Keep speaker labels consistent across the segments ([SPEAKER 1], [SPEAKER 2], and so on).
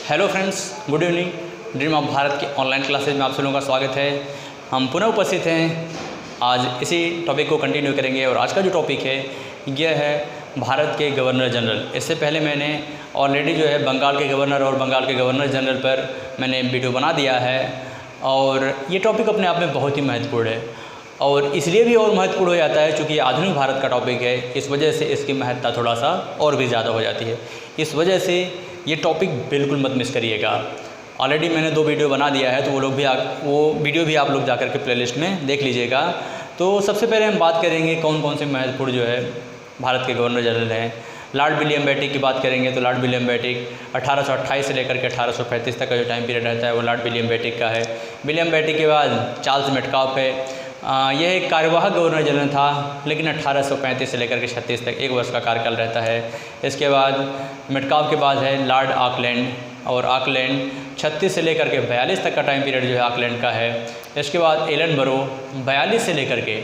[SPEAKER 1] Hello friends, good evening. Dream of Bharat के online classes में आप सभी लोगों का स्वागत है। हम पुनः उपस्थित हैं, आज इसी टॉपिक को कंटिन्यू करेंगे और आज का जो टॉपिक है यह है भारत के गवर्नर जनरल। इससे पहले मैंने ऑलरेडी जो है बंगाल के गवर्नर और बंगाल के गवर्नर जनरल पर मैंने वीडियो बना दिया है और ये टॉपिक अपने आप में बहुत ही महत्वपूर्ण है और इसलिए भी और महत्वपूर्ण हो जाता है क्योंकि आधुनिक भारत का टॉपिक है। इस वजह से इसकी महत्ता थोड़ा सा और भी ज़्यादा हो जाती है। इस वजह से ये टॉपिक बिल्कुल मत मिस करिएगा। ऑलरेडी मैंने 2 वीडियो बना दिया है तो वो वीडियो भी आप लोग जाकर के प्लेलिस्ट में देख लीजिएगा। तो सबसे पहले हम बात करेंगे कौन कौन से महत्वपूर्ण जो है भारत के गवर्नर जनरल हैं। लॉर्ड विलियम बेंटिक की बात करेंगे तो लॉर्ड विलियम बेंटिक 1828 से लेकर के 1835 तक का जो टाइम पीरियड रहता है वो लॉर्ड विलियम बेंटिक का है। विलियम बेंटिक के बाद चार्ल्स मेटकाफ है। यह एक कार्यवाहक गवर्नर जनरल था लेकिन 1835 से लेकर के 36 तक 1 वर्ष का कार्यकाल रहता है। इसके बाद मेटकाफ के बाद है लॉर्ड ऑकलैंड और ऑकलैंड 36 से लेकर के 42 तक का टाइम पीरियड जो है ऑकलैंड का है। इसके बाद एलनबरो 42 से लेकर के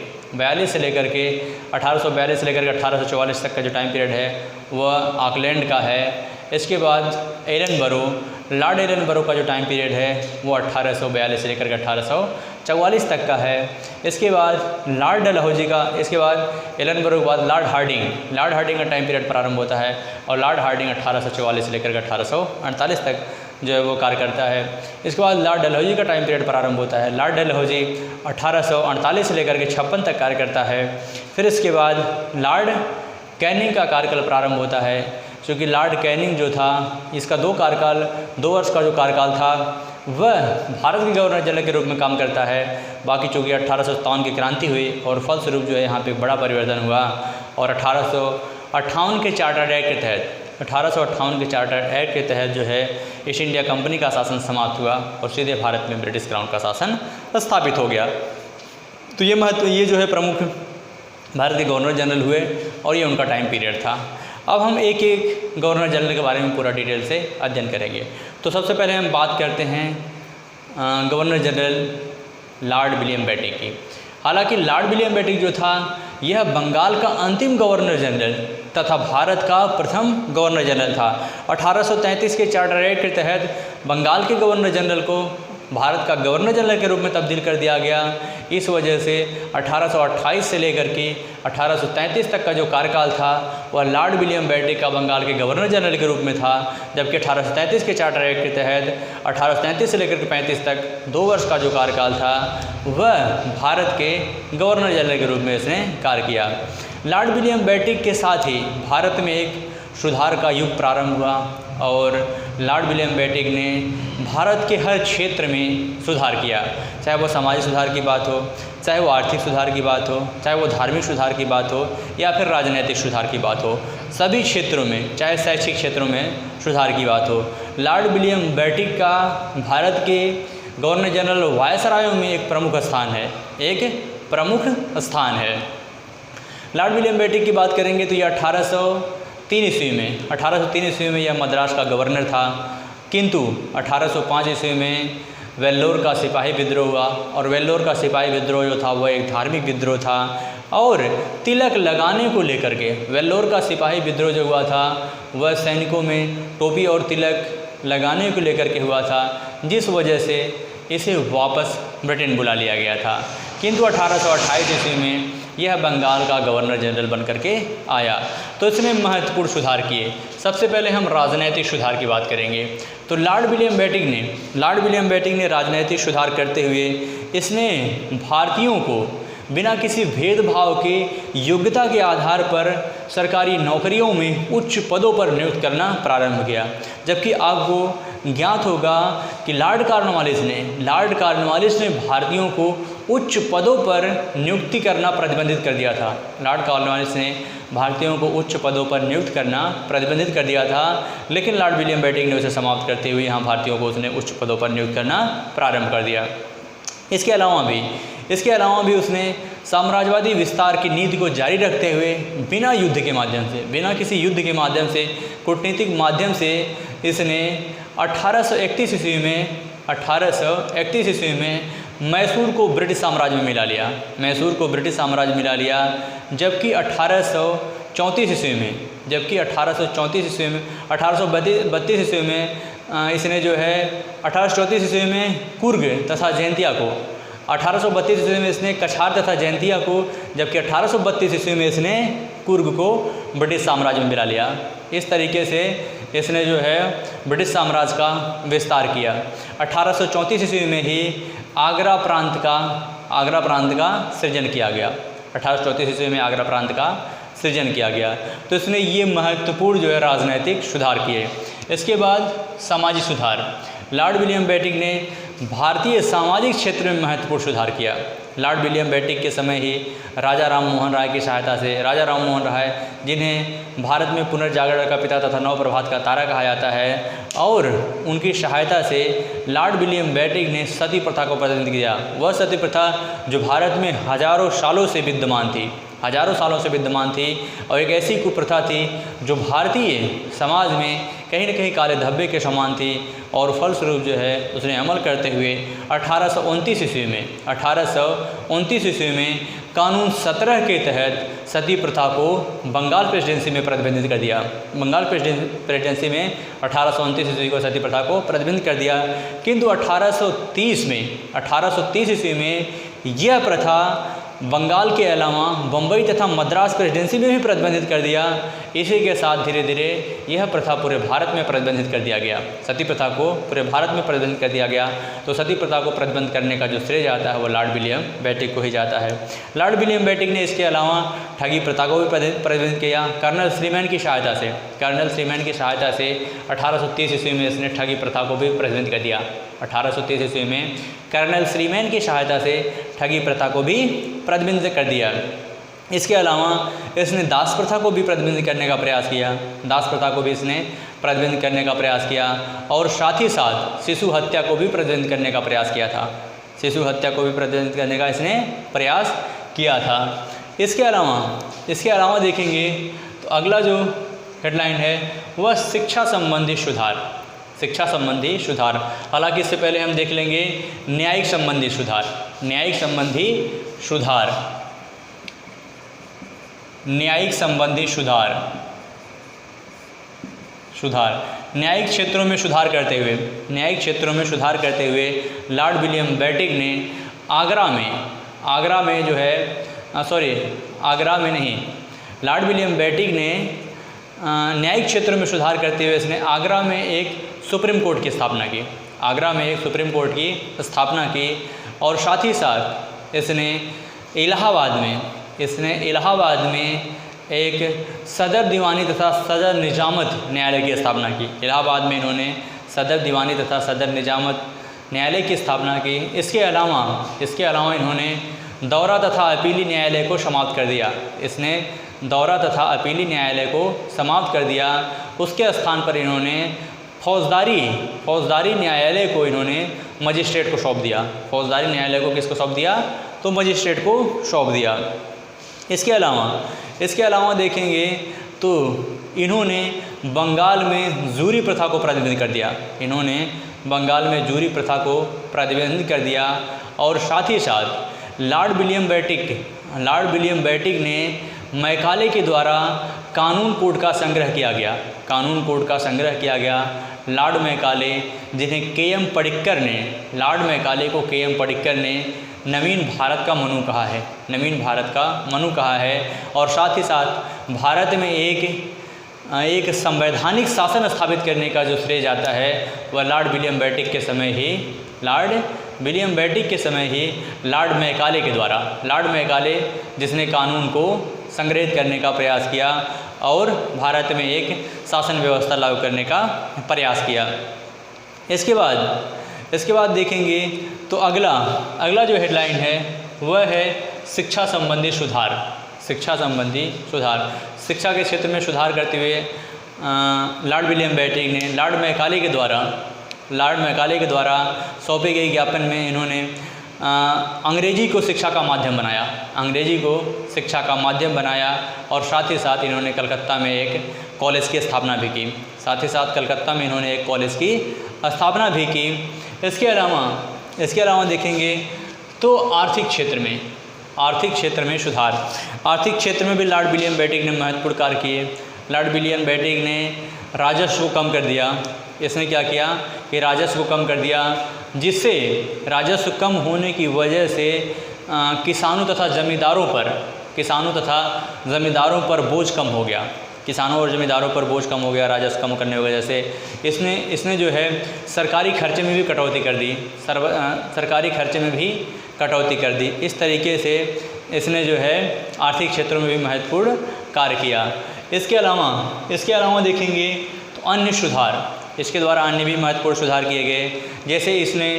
[SPEAKER 1] 1842 से लेकर के 1844 तक का जो टाइम पीरियड है वह ऑकलैंड का है। इसके बाद एलनबरो लॉर्ड एलनबरो का जो टाइम पीरियड है वो 1842 से लेकर के 1844 तक का है। इसके बाद लॉर्ड डलहौजी का, इसके बाद एलनबरो के बाद लॉर्ड हार्डिंग का टाइम पीरियड प्रारंभ होता है और लॉर्ड हार्डिंग 1844 से लेकर के 1848 तक जो है वो कार्य करता है। इसके बाद लॉर्ड डलहौजी का टाइम पीरियड प्रारंभ होता है। लॉर्ड डलहौजी 1848 से लेकर के 56 तक कार्य करता है। फिर इसके बाद लॉर्ड कैनिंग का कार्यकाल प्रारंभ होता है क्योंकि लॉर्ड कैनिंग जो था इसका 2 वर्ष का जो कार्यकाल था वह भारत के गवर्नर जनरल के रूप में काम करता है। बाकी चूँकि 1857 की क्रांति हुई और फलस्वरूप जो है यहाँ पे एक बड़ा परिवर्तन हुआ और 1858 के चार्टर एक्ट के तहत जो है ईस्ट इंडिया कंपनी का शासन समाप्त हुआ और सीधे भारत में ब्रिटिश क्राउन का शासन स्थापित हो गया। तो ये जो है प्रमुख भारत के गवर्नर जनरल हुए और ये उनका टाइम पीरियड था। अब हम एक एक गवर्नर जनरल के बारे में पूरा डिटेल से अध्ययन करेंगे। तो सबसे पहले हम बात करते हैं governor general Lord William Bentinck की। हालांकि लॉर्ड विलियम बेंटिक जो था यह बंगाल का अंतिम गवर्नर जनरल तथा भारत का प्रथम गवर्नर जनरल था। 1833 के चार्टर एक्ट के तहत बंगाल के गवर्नर जनरल को भारत का गवर्नर जनरल के रूप में तब्दील कर दिया गया। इस वजह से 1828 से लेकर के 1833 तक का जो कार्यकाल था वह लॉर्ड विलियम बेंटिक का बंगाल के गवर्नर जनरल के रूप में था, जबकि 1833 के चार्टर एक्ट के तहत 1833 से लेकर के 35 तक 2 वर्ष का जो कार्यकाल था वह भारत के गवर्नर जनरल के रूप में इसने कार्य किया। लॉर्ड विलियम बेंटिक के साथ ही भारत में एक सुधार का युग प्रारंभ हुआ और लॉर्ड विलियम बेंटिक ने भारत के हर क्षेत्र में सुधार किया, चाहे वो सामाजिक सुधार की बात हो, चाहे वो आर्थिक सुधार की बात हो, चाहे वो धार्मिक सुधार की बात हो या फिर राजनीतिक सुधार की बात हो। सभी क्षेत्रों में, चाहे शैक्षिक क्षेत्रों में सुधार की बात हो, लॉर्ड विलियम बेंटिक का भारत के गवर्नर जनरल वायसरायों में एक प्रमुख स्थान है। लॉर्ड विलियम बेंटिक की बात करेंगे तो ये 1803 ईस्वी में यह मद्रास का गवर्नर था, किंतु 1805 ईस्वी में वेल्लोर का सिपाही विद्रोह हुआ और वेल्लोर का सिपाही विद्रोह जो था वह एक धार्मिक विद्रोह था और तिलक लगाने को लेकर के वेल्लोर का सिपाही विद्रोह जो हुआ था वह सैनिकों में टोपी और तिलक लगाने को लेकर के हुआ था, जिस वजह से इसे वापस ब्रिटेन बुला लिया गया था। किंतु 1828 ईस्वी में यह बंगाल का गवर्नर जनरल बनकर के आया तो इसने महत्वपूर्ण सुधार किए। सबसे पहले हम राजनीतिक सुधार की बात करेंगे। तो लॉर्ड विलियम बेंटिक ने राजनीतिक सुधार करते हुए इसने भारतीयों को बिना किसी भेदभाव के योग्यता के आधार पर सरकारी नौकरियों में उच्च पदों पर नियुक्त करना प्रारंभ किया। जबकि आपको ज्ञात होगा कि लॉर्ड कॉर्नवालिस ने भारतीयों को उच्च पदों पर नियुक्ति करना प्रतिबंधित कर दिया था। लॉर्ड कॉर्नवालिस ने भारतीयों को उच्च पदों पर नियुक्त करना प्रतिबंधित कर दिया था, लेकिन लॉर्ड विलियम बेंटिक ने उसे समाप्त करते हुए यहाँ भारतीयों को उसने उच्च पदों पर नियुक्त करना प्रारंभ कर दिया। इसके अलावा भी उसने साम्राज्यवादी विस्तार की नीति को जारी रखते हुए बिना किसी युद्ध के माध्यम से कूटनीतिक माध्यम से इसने 1831 ईस्वी में मैसूर को ब्रिटिश साम्राज्य में मिला लिया। जबकि 1832 ईस्वी में 1832 ईस्वी में इसने जो है 1834 ईस्वी में कुर्ग तथा जैंतिया को, 1832 ईस्वी में इसने कछार तथा जैंतिया को, जबकि 1832 ईस्वी में इसने कुर्ग को ब्रिटिश साम्राज्य में मिला लिया। इस तरीके से इसने जो है ब्रिटिश साम्राज्य का विस्तार किया। 1834 ईस्वी में ही आगरा प्रांत का सृजन किया गया। 1834 ईस्वी में आगरा प्रांत का सृजन किया गया। तो इसने ये महत्वपूर्ण जो है राजनैतिक सुधार किए। इसके बाद सामाजिक सुधार, लॉर्ड विलियम बेटिक ने भारतीय सामाजिक क्षेत्र में महत्वपूर्ण सुधार किया। लॉर्ड विलियम बेटिक के समय ही राजा राम मोहन राय की सहायता से, राजा राम मोहन राय जिन्हें भारत में पुनर्जागरण का पिता तथा नव प्रभात का तारा कहा जाता है, और उनकी सहायता से लॉर्ड विलियम बेटिक ने सती प्रथा को प्रतिबंध किया। वह सती प्रथा जो भारत में हजारों सालों से विद्यमान थी और एक ऐसी कुप्रथा थी जो भारतीय समाज में कहीं न कहीं काले धब्बे के समान थी, और फलस्वरूप जो है उसने अमल करते हुए 1829 ईस्वी में कानून 17 के तहत सती प्रथा को बंगाल प्रेसिडेंसी में प्रतिबंधित कर दिया। बंगाल प्रेसिडेंसी में 1829 ईस्वी को सती प्रथा को प्रतिबंधित कर दिया। किंतु 1830 ईस्वी में यह प्रथा बंगाल के अलावा बम्बई तथा मद्रास प्रेसिडेंसी में भी प्रतिबंधित कर दिया। इसी के साथ धीरे धीरे यह प्रथा पूरे भारत में प्रतिबंधित कर दिया गया। सती प्रथा को पूरे भारत में प्रतिबंधित कर दिया गया। तो सती प्रथा को प्रतिबंध करने का जो श्रेय जाता है वो लॉर्ड विलियम बेटिक को ही जाता है। लॉर्ड विलियम बेटिक ने इसके अलावा ठगी प्रथा को भी प्रतिबंधित किया। कर्नल श्रीमैन की सहायता से 1830 ईस्वी में इसने ठगी प्रथा को भी प्रतिबंधित कर दिया। 1830 ईस्वी में कर्नल श्रीमैन की सहायता से ठगी प्रथा को भी प्रतिबंधित कर दिया। इसके अलावा इसने दास प्रथा को भी प्रतिबंधित करने का प्रयास किया। और साथ ही साथ शिशु हत्या को भी प्रतिबंधित करने का प्रयास किया था। इसने प्रयास किया था। इसके अलावा देखेंगे तो अगला जो हेडलाइन है वह शिक्षा संबंधी सुधार। हालांकि इससे पहले हम देख लेंगे न्यायिक संबंधी सुधार। न्यायिक क्षेत्रों में सुधार करते हुए लॉर्ड विलियम बेटिक ने लॉर्ड विलियम बेटिक ने न्यायिक क्षेत्रों में सुधार करते हुए इसने आगरा में एक सुप्रीम कोर्ट की स्थापना की। और साथ ही साथ इसने इलाहाबाद में एक सदर दीवानी तथा सदर निजामत न्यायालय की स्थापना की। इलाहाबाद में इन्होंने सदर दीवानी तथा सदर निजामत न्यायालय की स्थापना की। इसके अलावा इन्होंने दौरा तथा अपीली न्यायालय को समाप्त कर दिया। उसके स्थान पर इन्होंने फौजदारी न्यायालय को मजिस्ट्रेट को सौंप दिया। फौजदारी न्यायालय को किसको सौंप दिया? तो मजिस्ट्रेट को सौंप दिया। इसके अलावा देखेंगे तो इन्होंने बंगाल में जूरी प्रथा को प्रतिबंधित कर दिया। और साथ ही साथ लॉर्ड विलियम बेटिक ने मैकाले के द्वारा कानून कोड का संग्रह किया गया। लॉर्ड मैकाले जिन्हें के.एम. पडिक्कर ने नवीन भारत का मनु कहा है। और साथ ही साथ भारत में एक संवैधानिक शासन स्थापित करने का जो श्रेय जाता है वह लॉर्ड विलियम बेटिक के समय ही लॉर्ड मैकाले जिसने कानून को संग्रहित करने का प्रयास किया और भारत में एक शासन व्यवस्था लागू करने का प्रयास किया। इसके बाद देखेंगे तो अगला जो हेडलाइन है वह है शिक्षा संबंधी सुधार। शिक्षा के क्षेत्र में सुधार करते हुए लॉर्ड विलियम बेटिक ने लॉर्ड मैकाले के द्वारा सौंपे गए ज्ञापन में इन्होंने अंग्रेजी को शिक्षा का माध्यम बनाया। और साथ ही साथ इन्होंने कलकत्ता में एक कॉलेज की स्थापना भी की। इसके अलावा देखेंगे तो आर्थिक क्षेत्र में भी लॉर्ड विलियम बेटिक ने महत्वपूर्ण कार्य किए। लॉर्ड विलियम बेंटिक ने राजस्व को कम कर दिया। इसने क्या किया कि राजस्व को कम कर दिया, जिससे राजस्व कम होने की वजह से किसानों तथा ज़मींदारों पर बोझ कम हो गया। किसानों और ज़मींदारों पर बोझ कम हो गया राजस्व कम करने की वजह से। इसने जो है सरकारी खर्चे में भी कटौती कर दी, सरकारी खर्चे में भी कटौती कर दी। इस तरीके से इसने जो है आर्थिक क्षेत्रों में भी महत्वपूर्ण कार्य किया। इसके अलावा देखेंगे तो अन्य सुधार, इसके द्वारा अन्य भी महत्वपूर्ण सुधार किए गए। जैसे इसने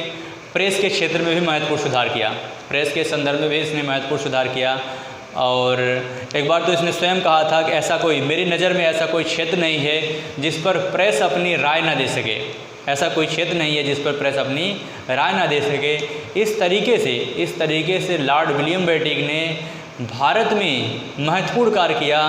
[SPEAKER 1] प्रेस के क्षेत्र में भी महत्वपूर्ण सुधार किया, प्रेस के संदर्भ में भी इसने महत्वपूर्ण सुधार किया। और एक बार तो इसने स्वयं कहा था कि मेरी नज़र में ऐसा कोई क्षेत्र नहीं है जिस पर प्रेस अपनी राय ना दे सके, ऐसा कोई क्षेत्र नहीं है जिस पर प्रेस अपनी राय ना दे सके। इस तरीके से लॉर्ड विलियम बेंटिक ने भारत में महत्वपूर्ण कार्य किया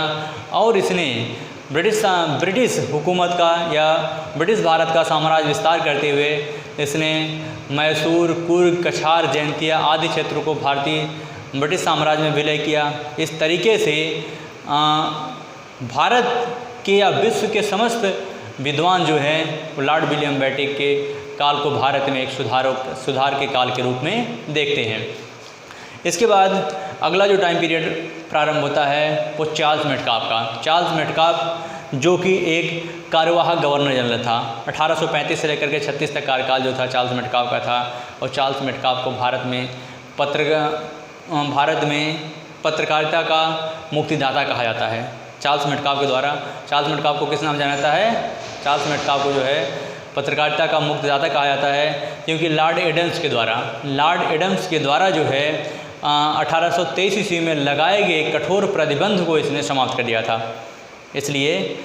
[SPEAKER 1] और इसने ब्रिटिश हुकूमत का या ब्रिटिश भारत का साम्राज्य विस्तार करते हुए इसने मैसूर, कुर्ग, कछार, जैंतिया आदि क्षेत्रों को भारतीय ब्रिटिश साम्राज्य में विलय किया। इस तरीके से भारत के या विश्व के समस्त विद्वान जो हैं वो लॉर्ड विलियम बेंटिक के काल को भारत में एक सुधार के काल के रूप में देखते हैं। इसके बाद अगला जो टाइम पीरियड प्रारंभ होता है वो चार्ल्स मेटकाफ का। चार्ल्स मेटकाफ जो कि एक कार्यवाहक गवर्नर जनरल था, 1835 से लेकर के 36 तक कार्यकाल जो था चार्ल्स मेटकाफ का था। और चार्ल्स मेटकाफ को भारत में पत्रकारिता का मुक्तिदाता कहा जाता है। चार्ल्स मेटकाफ को किस नाम जाना जाता है? चार्ल्स मेटकाफ को जो है पत्रकारिता का मुक्तिदाता कहा जाता है, क्योंकि लॉर्ड एडम्स के द्वारा जो है 1823 ईस्वी में लगाए गए कठोर प्रतिबंध को इसने समाप्त कर दिया था। इसलिए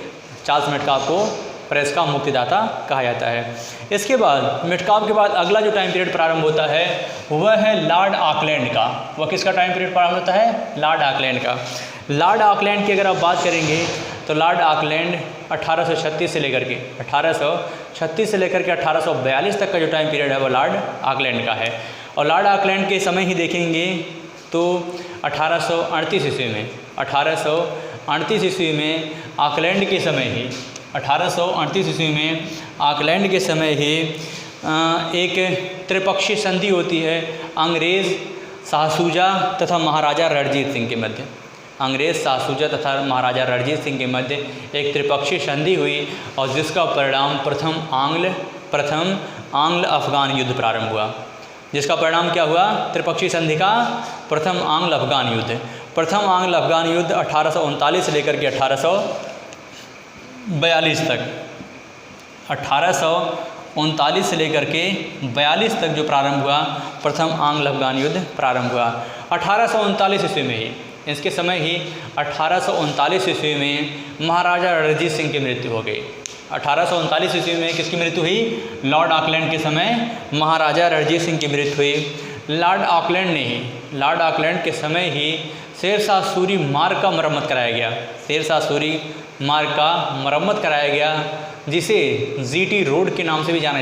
[SPEAKER 1] चार्ल्स मेटकाफ को प्रेस का मुक्तिदाता कहा जाता है। इसके बाद मेटकाफ के बाद अगला जो टाइम पीरियड प्रारंभ होता है वह है लॉर्ड ऑकलैंड का। वह किसका टाइम पीरियड प्रारंभ होता है? लॉर्ड ऑकलैंड का। लॉर्ड ऑकलैंड की अगर आप बात करेंगे तो लॉर्ड ऑकलैंड 1836 से लेकर के 1842 तक का जो टाइम पीरियड है वो लॉर्ड ऑकलैंड का है। और लॉर्ड ऑकलैंड के समय ही देखेंगे तो 1838 ईस्वी में ऑकलैंड के समय ही एक त्रिपक्षीय संधि होती है अंग्रेज़, शाहसूजा तथा महाराजा रणजीत सिंह के मध्य एक त्रिपक्षीय संधि हुई और जिसका परिणाम प्रथम आंग्ल अफगान युद्ध प्रारंभ हुआ। जिसका परिणाम क्या हुआ? त्रिपक्षीय संधि का प्रथम आंग्ल अफगान युद्ध। प्रथम आंग्ल अफगान युद्ध 1839 से लेकर के 1842 तक 1839 से लेकर के 42 तक जो प्रारंभ हुआ, प्रथम आंग्ल अफगान युद्ध प्रारंभ हुआ 1839 ईस्वी में ही। इसके समय ही 1839 ईस्वी में महाराजा रणजीत सिंह की मृत्यु हो गई। 1839 ईस्वी में किसकी मृत्यु हुई? लॉर्ड ऑकलैंड के समय महाराजा रणजीत सिंह की मृत्यु हुई। लॉर्ड ऑकलैंड के समय ही शेरशाह सूरी मार्ग का मरम्मत कराया गया, जिसे जीटी रोड के नाम से भी जाना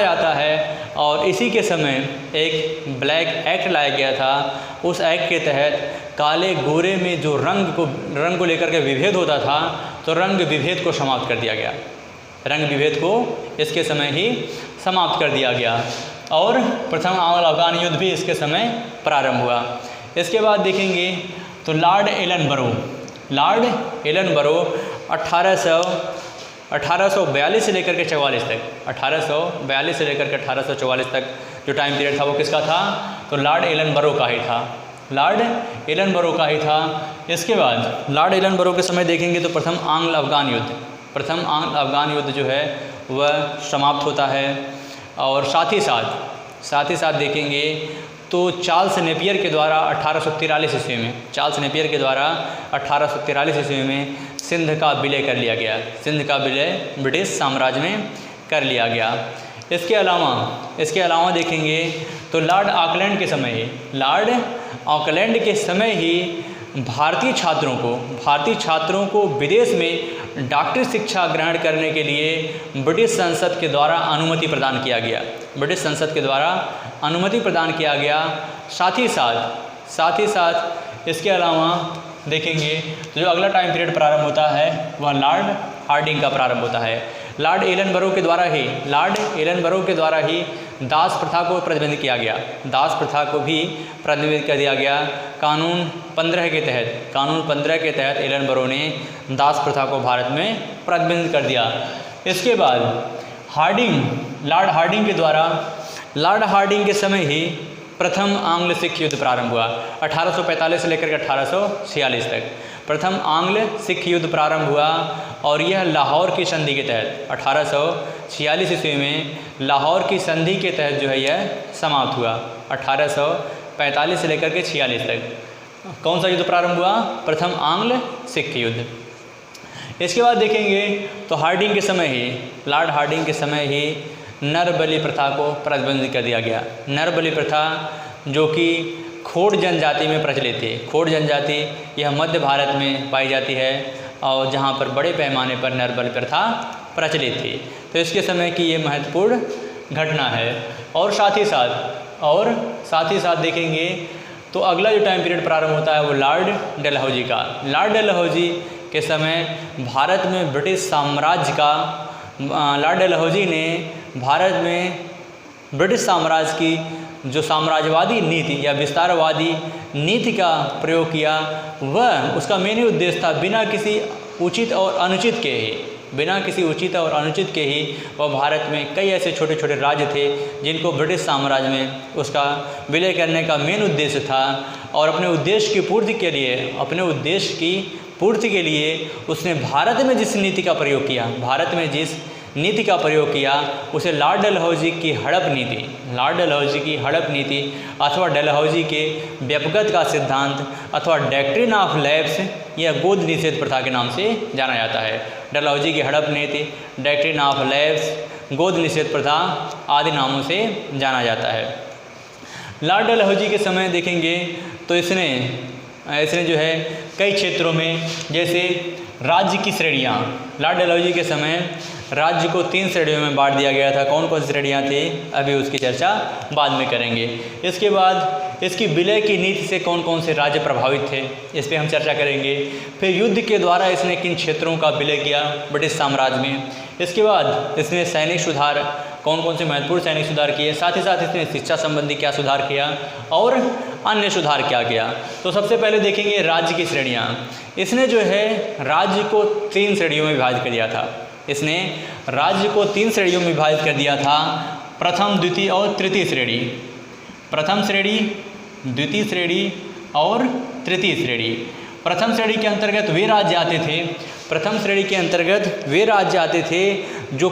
[SPEAKER 1] जाता है। और इसी के समय एक ब्लैक एक्ट लाया गया था। उस एक्ट के तहत काले गोरे में जो रंग को लेकर के विभेद होता था, तो रंग विभेद को समाप्त कर दिया गया। रंग विभेद को इसके समय ही समाप्त कर दिया गया और प्रथम आंग्ल अफगान युद्ध भी इसके समय प्रारंभ हुआ। इसके बाद देखेंगे तो लॉर्ड एलन बरो 1842 से लेकर के 44 तक 1844 तक जो टाइम पीरियड था वो किसका था? तो लॉर्ड एलन बरो का ही था। इसके बाद लॉर्ड एलन बरो के समय देखेंगे तो प्रथम आंग्ल अफगान युद्ध जो है वह समाप्त होता है। और साथ ही साथ देखेंगे तो चार्ल्स नेपियर के द्वारा 1843 ईस्वी में सिंध का विलय कर लिया गया। ब्रिटिश साम्राज्य में कर लिया गया। इसके अलावा देखेंगे तो लॉर्ड ऑकलैंड के समय ही भारतीय छात्रों को विदेश में डॉक्टरी शिक्षा ग्रहण करने के लिए ब्रिटिश संसद के द्वारा अनुमति प्रदान किया गया। साथ ही साथ इसके अलावा देखेंगे तो जो अगला टाइम पीरियड प्रारंभ होता है वह लॉर्ड हार्डिंग का प्रारंभ होता है। लॉर्ड एलनबरो के द्वारा ही दास प्रथा को प्रतिबंधित किया गया। दास प्रथा को भी प्रतिबंधित कर दिया गया। कानून 15 के तहत एलनबरो ने दास प्रथा को भारत में प्रतिबंधित कर दिया। इसके बाद लॉर्ड हार्डिंग के समय ही प्रथम आंग्ल सिख युद्ध प्रारंभ हुआ। 1845 से लेकर के 1846 तक प्रथम आंग्ल सिख युद्ध प्रारंभ हुआ और यह लाहौर की संधि के तहत 1846 ईस्वी में लाहौर की संधि के तहत जो है यह समाप्त हुआ। 1845 से लेकर के 46 तक कौन सा युद्ध प्रारंभ हुआ? प्रथम आंग्ल सिख युद्ध। इसके बाद देखेंगे तो लॉर्ड हार्डिंग के समय ही नर बलि प्रथा को प्रतिबंधित कर दिया गया। नर बलि प्रथा जो कि खोड़ जनजाति में प्रचलित थी। खोड़ जनजाति यह मध्य भारत में पाई जाती है और जहाँ पर बड़े पैमाने पर नर बलि प्रथा प्रचलित थी। तो इसके समय की ये महत्वपूर्ण घटना है। और साथ ही साथ देखेंगे तो अगला जो टाइम पीरियड प्रारंभ होता है वो लॉर्ड डलहौजी का। लॉर्ड डलहौजी के समय भारत में ब्रिटिश साम्राज्य का लॉर्ड डलहौजी ने भारत में ब्रिटिश साम्राज्य की जो साम्राज्यवादी नीति या विस्तारवादी नीति का प्रयोग किया, वह उसका मेन उद्देश्य था बिना किसी उचित और अनुचित के ही वह भारत में कई ऐसे छोटे छोटे राज्य थे जिनको ब्रिटिश साम्राज्य में उसका विलय करने का मेन उद्देश्य था। और अपने उद्देश्य की पूर्ति के लिए उसने भारत में जिस नीति का प्रयोग किया उसे लॉर्ड डलहौजी की हड़प नीति अथवा डलहौजी के व्यपगत का सिद्धांत अथवा डॉक्ट्रिन ऑफ लैप्स या गोद निषेध प्रथा के नाम से जाना जाता है। डलहौजी की हड़प नीति, डॉक्ट्रिन ऑफ लैप्स, गोद निषेध प्रथा आदि नामों से जाना जाता है। लॉर्ड डलहौजी के समय देखेंगे तो इसने जो है कई क्षेत्रों में जैसे राज्य की श्रेणियाँ, लॉर्ड डलहौजी के समय राज्य को 3 श्रेणियों में बांट दिया गया था। कौन कौन सी श्रेणियाँ थी अभी उसकी चर्चा बाद में करेंगे। इसके बाद इसकी विलय की नीति से कौन कौन से राज्य प्रभावित थे इस पर हम चर्चा करेंगे। फिर युद्ध के द्वारा इसने किन क्षेत्रों का विलय किया ब्रिटिश साम्राज्य में। इसके बाद इसने सैनिक सुधार, कौन कौन से महत्वपूर्ण सैनिक सुधार किए, साथ ही साथ इसने शिक्षा संबंधी क्या सुधार किया और अन्य सुधार क्या किया। तो सबसे पहले देखेंगे राज्य की श्रेणियाँ। इसने जो है राज्य को 3 श्रेणियों में विभाजित कर दिया था। प्रथम, द्वितीय और तृतीय श्रेणी। प्रथम श्रेणी, द्वितीय श्रेणी और तृतीय श्रेणी। प्रथम श्रेणी के अंतर्गत वे राज्य आते थे जो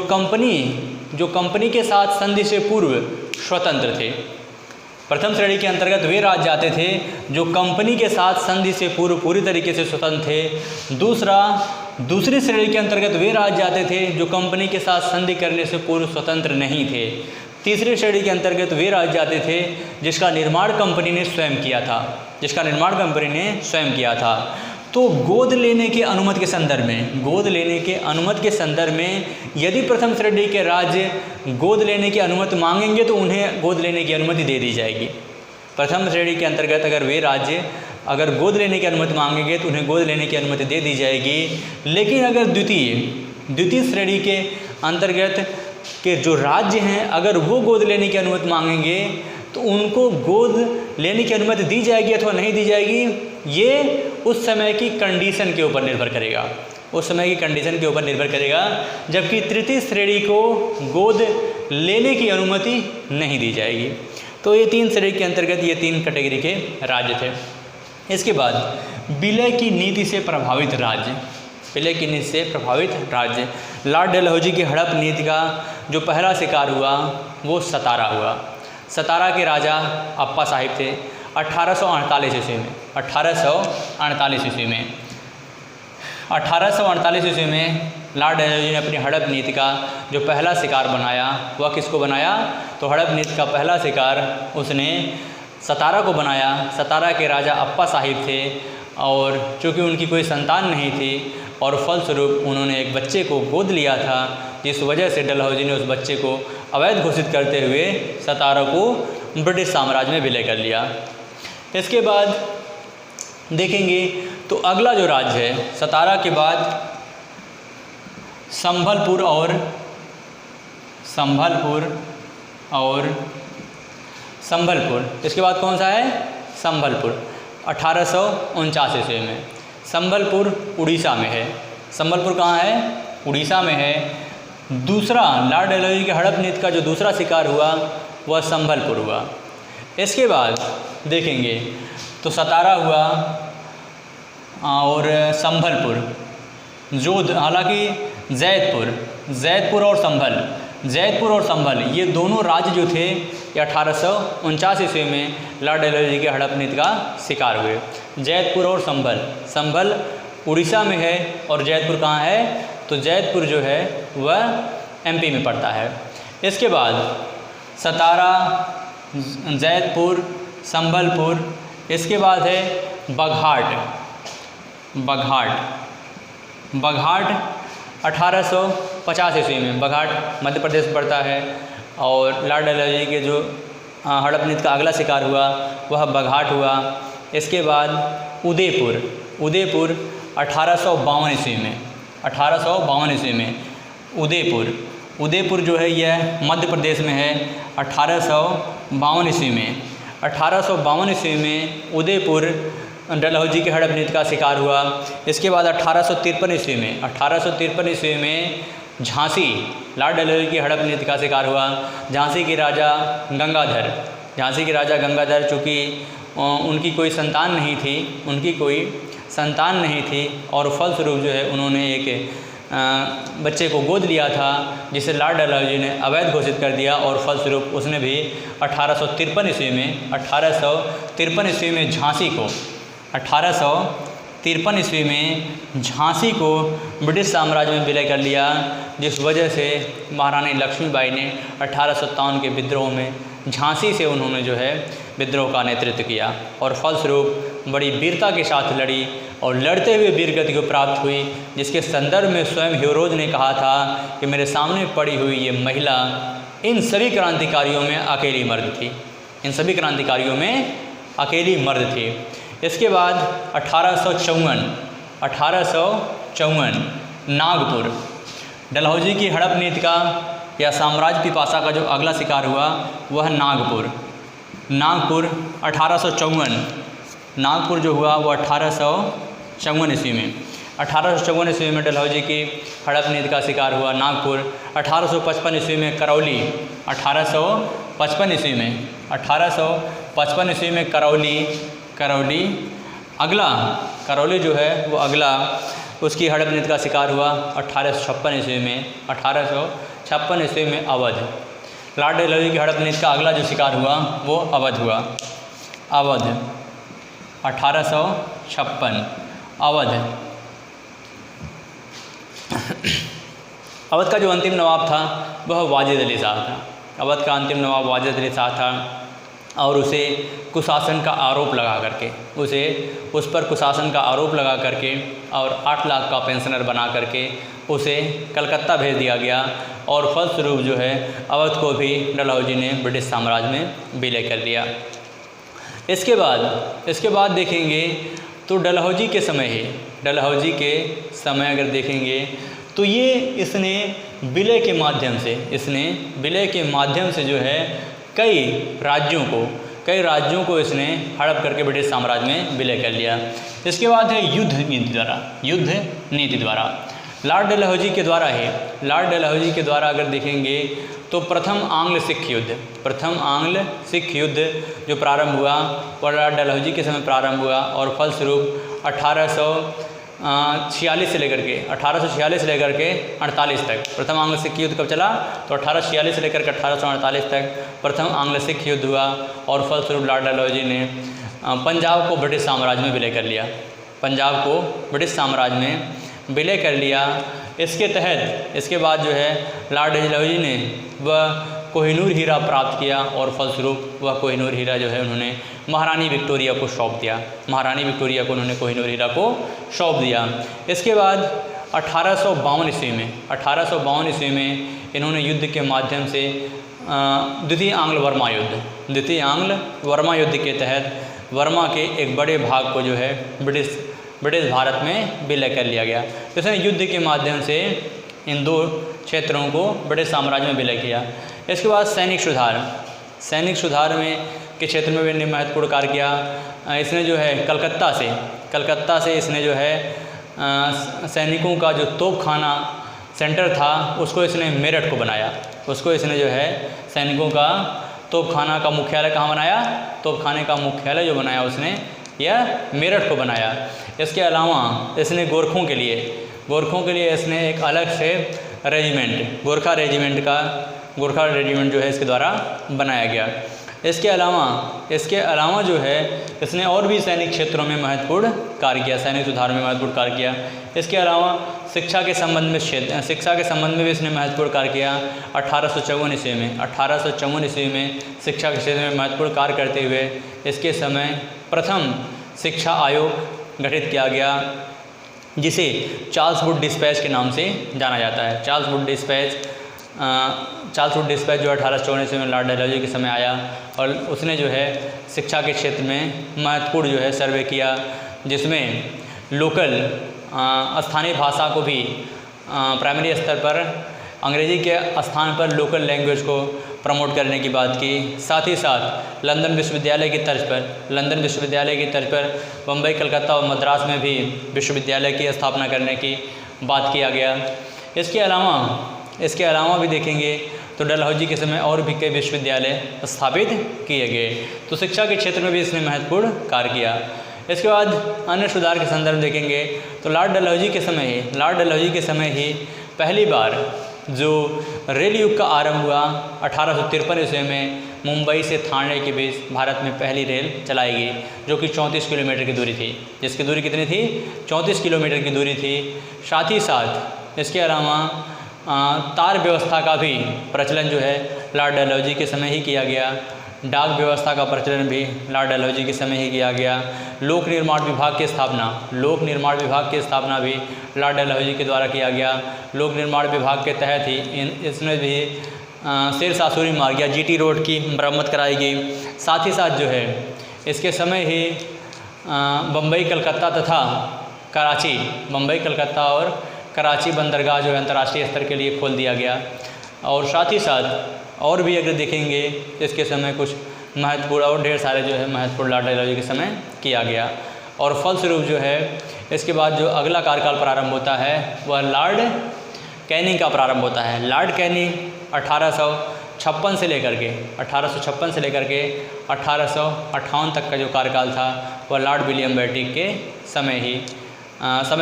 [SPEAKER 1] कंपनी के साथ संधि से पूर्व स्वतंत्र थे। प्रथम श्रेणी के अंतर्गत वे राज्य आते थे जो कंपनी के साथ संधि से पूर्व पूरी तरीके से स्वतंत्र थे। दूसरी श्रेणी के अंतर्गत वे राज्य आते थे जो कंपनी के साथ संधि करने से पूर्व स्वतंत्र नहीं थे। तीसरी श्रेणी के अंतर्गत वे राज्य आते थे जिसका निर्माण कंपनी ने स्वयं किया था। तो गोद लेने के अनुमति के संदर्भ में यदि प्रथम श्रेणी के राज्य गोद लेने की अनुमति मांगेंगे तो उन्हें गोद लेने की अनुमति दे दी जाएगी। प्रथम श्रेणी के अंतर्गत अगर वे राज्य गोद लेने की अनुमति मांगेंगे तो उन्हें गोद लेने की अनुमति दे दी जाएगी। लेकिन अगर द्वितीय श्रेणी के अंतर्गत के जो राज्य हैं अगर वो गोद लेने की अनुमति मांगेंगे तो उनको गोद लेने की अनुमति दी जाएगी अथवा नहीं दी जाएगी, ये उस समय की कंडीशन के ऊपर निर्भर करेगा। जबकि तृतीय श्रेणी को गोद लेने की अनुमति नहीं दी जाएगी। तो ये 3 श्रेणी के अंतर्गत ये 3 कैटेगरी के राज्य थे। इसके बाद विलय की नीति से प्रभावित राज्य। लॉर्ड डलहौजी की हड़प नीति का जो पहला शिकार हुआ वो सतारा हुआ। सतारा के राजा अप्पा साहिब थे 1848 ईस्वी में। 1848 ईस्वी में लॉर्ड डलहौजी ने अपनी हड़प नीति का जो पहला शिकार बनाया वह किसको बनाया? तो हड़प नीति का पहला शिकार उसने सतारा को बनाया। सतारा के राजा अप्पा साहिब थे और चूँकि उनकी कोई संतान नहीं थी और फलस्वरूप उन्होंने एक बच्चे को गोद लिया था, जिस वजह से डलहौजी ने उस बच्चे को अवैध घोषित करते हुए सतारा को ब्रिटिश साम्राज्य में विलय कर लिया। इसके बाद देखेंगे तो अगला जो राज्य है सतारा के बाद संभलपुर और संभलपुर, इसके बाद कौन सा है संभलपुर 1849 ईस्वी में। संभलपुर उड़ीसा में है। संभलपुर कहाँ है? उड़ीसा में है। दूसरा लॉर्ड डलहौजी के हड़प नीति का जो दूसरा शिकार हुआ वह संभलपुर हुआ। इसके बाद देखेंगे तो सतारा हुआ और संभलपुर, हालांकि जैतपुर और संभल ये दोनों राज्य जो थे ये 1849 ईस्वी में लॉर्ड डलहौजी के हड़प नीति का शिकार हुए। जैतपुर और संभल उड़ीसा में है और जैतपुर कहाँ है? तो जैतपुर जो है वह एमपी में पड़ता है। इसके बाद सतारा, जैतपुर, संभलपुर, इसके बाद है बघाट 1850 ईस्वी में। बघाट मध्य प्रदेश में पड़ता है और लॉर्ड डलहौजी के जो हड़प नीति का अगला शिकार हुआ वह बघाट हुआ। इसके बाद उदयपुर 1852 ईस्वी में। उदयपुर जो है यह मध्य प्रदेश में है 1852 ईस्वी में। 1852 ईस्वी में उदयपुर डलहौजी के हड़प नीति का शिकार हुआ। इसके बाद 1853 ईस्वी में झांसी लॉर्ड डलहौजी की हड़प नीति का शिकार हुआ। झांसी के राजा गंगाधर चूँकि उनकी कोई संतान नहीं थी और फलस्वरूप जो है उन्होंने एक बच्चे को गोद लिया था जिसे लॉर्ड डलहौजी ने अवैध घोषित कर दिया और फलस्वरूप उसने भी 1853 ईस्वी में झांसी को ब्रिटिश साम्राज्य में विलय कर लिया, जिस वजह से महारानी लक्ष्मीबाई ने 1857 के विद्रोह में झांसी से उन्होंने जो है विद्रोह का नेतृत्व किया और फलस्वरूप बड़ी वीरता के साथ लड़ी और लड़ते हुए वीरगति को प्राप्त हुई, जिसके संदर्भ में स्वयं हीरोज ने कहा था कि मेरे सामने पड़ी हुई ये महिला इन सभी क्रांतिकारियों में अकेली मर्द थी। इसके बाद 1854 नागपुर डलहौजी की हड़प नीति का या साम्राज्य पिपासा का जो अगला शिकार हुआ वह नागपुर 1854। नागपुर जो हुआ वो 1854 ईस्वी में। 1854 ईस्वी में डलहौजी की हड़प नीति का शिकार हुआ नागपुर। 1855 ईस्वी में करौली। 1855 ईस्वी में करौली जो है वो अगला उसकी हड़प नीति का शिकार हुआ 1856 ईस्वी में। 1856 ईस्वी में अवध लॉर्ड डलहौजी की हड़प नीति का अगला जो शिकार हुआ वो अवध हुआ। 1856 अवध का जो अंतिम नवाब था वह वाजिद अली शाह था। अवध का अंतिम नवाब वाजिद अली शाह था और उसे कुशासन का आरोप लगा करके उस पर कुशासन का आरोप लगा करके और 8 लाख का पेंशनर बना करके उसे कलकत्ता भेज दिया गया और फलस्वरूप जो है अवध को भी डलहौजी ने ब्रिटिश साम्राज्य में विलय कर लिया। इसके बाद देखेंगे तो डलहौजी के समय अगर देखेंगे तो ये इसने विलय के माध्यम से जो है कई राज्यों को इसने हड़प करके ब्रिटिश साम्राज्य में विलय कर लिया। इसके बाद है युद्ध नीति द्वारा लॉर्ड डलहौजी के द्वारा अगर देखेंगे तो प्रथम आंग्ल सिख युद्ध जो प्रारंभ हुआ वह लॉर्ड डलहौजी के समय प्रारंभ हुआ और फलस्वरूप 1846 से लेकर के 1848 तक प्रथम आंग्ल सिख युद्ध कब चला तो 1846 से लेकर के 1848 तक प्रथम आंग्ल सिख युद्ध हुआ और फलस्वरूप लॉर्ड डलहौजी ने पंजाब को ब्रिटिश साम्राज्य में विलय कर लिया। इसके बाद जो है लॉर्ड डलहौजी ने वह कोहिनूर हीरा प्राप्त किया और फलस्वरूप वह कोहिनूर हीरा जो है उन्होंने महारानी विक्टोरिया को कोहिनूर हीरा को सौंप दिया। इसके बाद 1852 ईस्वी में इन्होंने युद्ध के माध्यम से द्वितीय आंग्ल वर्मा युद्ध के तहत वर्मा के एक बड़े भाग को जो है ब्रिटिश भारत में विलय कर लिया गया। तो इसने युद्ध के माध्यम से इन दो क्षेत्रों को ब्रिटिश साम्राज्य में विलय किया। इसके बाद सैनिक सुधार में के क्षेत्र में भी इन्होंने महत्वपूर्ण कार्य किया। इसने जो है कलकत्ता से इसने जो है सैनिकों का जो तोपखाना सेंटर था उसको इसने मेरठ को बनाया। उसको इसने जो है सैनिकों का तोपखाना का मुख्यालय कहाँ बनाया? तोपखाने का मुख्यालय जो बनाया उसने यह मेरठ को बनाया। इसके अलावा इसने गोरखों के लिए इसने एक अलग से रेजिमेंट गोरखा रेजिमेंट जो है इसके द्वारा बनाया गया। इसके अलावा जो है इसने और भी सैनिक क्षेत्रों में महत्वपूर्ण कार्य किया, सैनिक सुधार में महत्वपूर्ण कार्य किया। इसके अलावा शिक्षा के संबंध में भी इसने महत्वपूर्ण कार्य किया। 1854 ईस्वी में शिक्षा के क्षेत्र में महत्वपूर्ण कार्य करते हुए इसके समय प्रथम शिक्षा आयोग गठित किया गया, जिसे चार्ल्स वुड डिस्पैच के नाम से जाना जाता है। चार्ल्स वुड डिस्पैच जो 1854 में लॉर्ड डलहौजी के समय आया और उसने जो है शिक्षा के क्षेत्र में महत्वपूर्ण जो है सर्वे किया, जिसमें लोकल स्थानीय भाषा को भी प्राइमरी स्तर पर अंग्रेजी के स्थान पर लोकल लैंग्वेज को प्रमोट करने की बात की। साथ ही साथ लंदन विश्वविद्यालय की तर्ज पर बम्बई, कलकत्ता और मद्रास में भी विश्वविद्यालय की स्थापना करने की बात किया गया। इसके अलावा भी देखेंगे तो डलहौजी के समय और भी कई विश्वविद्यालय स्थापित किए गए। तो शिक्षा के क्षेत्र में भी इसने महत्वपूर्ण कार्य किया। इसके बाद अन्य सुधार के संदर्भ देखेंगे तो लॉर्ड डलहौजी के समय ही पहली बार जो रेल युग का आरंभ हुआ 1853 ईस्वी में मुंबई से ठाणे के बीच भारत में पहली रेल चलाई गई, जो कि 34 किलोमीटर की दूरी थी, जिसकी दूरी कितनी थी? 34 किलोमीटर की दूरी थी। साथ ही साथ इसके अलावा तार व्यवस्था का भी प्रचलन जो है लॉर्ड डलहौजी के समय ही किया गया। डाक व्यवस्था का प्रचलन भी लॉर्ड डलहौजी के समय ही किया गया। लोक निर्माण विभाग की स्थापना भी लॉर्ड डलहौजी के द्वारा किया गया। लोक निर्माण विभाग के तहत ही इसमें भी शेरशाह सूरी मार्ग या जीटी रोड की मरम्मत कराई गई। साथ ही साथ जो है इसके समय ही बम्बई, कलकत्ता और कराची बंदरगाह जो है अंतर्राष्ट्रीय स्तर के लिए खोल दिया गया। और साथ ही साथ और भी अगर देखेंगे इसके समय कुछ महत्वपूर्ण और ढेर सारे जो है महत्वपूर्ण लॉर्ड डलहौजी के समय किया गया। और फलस्वरूप जो है इसके बाद जो अगला कार्यकाल प्रारंभ होता है वह लॉर्ड कैनिंग का प्रारंभ होता है। लॉर्ड कैनिंग 1856 से लेकर के 1858 तक का जो कार्यकाल था वह लॉर्ड विलियम बेंटिक के समय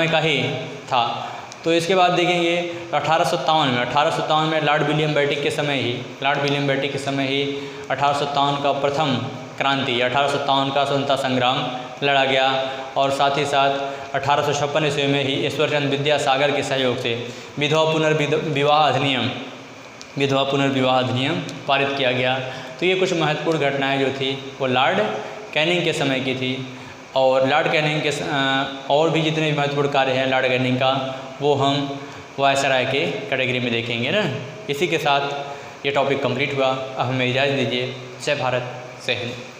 [SPEAKER 1] का ही था। तो इसके बाद देखेंगे 1857 में लॉर्ड विलियम बेंटिक के समय ही 1857 का प्रथम क्रांति 1857 का स्वतंत्रता संग्राम लड़ा गया। और साथ ही साथ 1856 ईस्वी में ही ईश्वरचंद्र विद्यासागर के सहयोग से विधवा पुनर्विवाह अधिनियम पारित किया गया। तो ये कुछ महत्वपूर्ण घटनाएं जो थी वो लॉर्ड कैनिंग के समय की थी। और लॉर्ड कैनिंग के और भी जितने भी महत्वपूर्ण कार्य हैं लॉर्ड कैनिंग का वो हम वायसराय के कैटेगरी में देखेंगे ना। इसी के साथ ये टॉपिक कंप्लीट हुआ। अब हमें इजाज़त दीजिए। जय भारत, जय हिंद।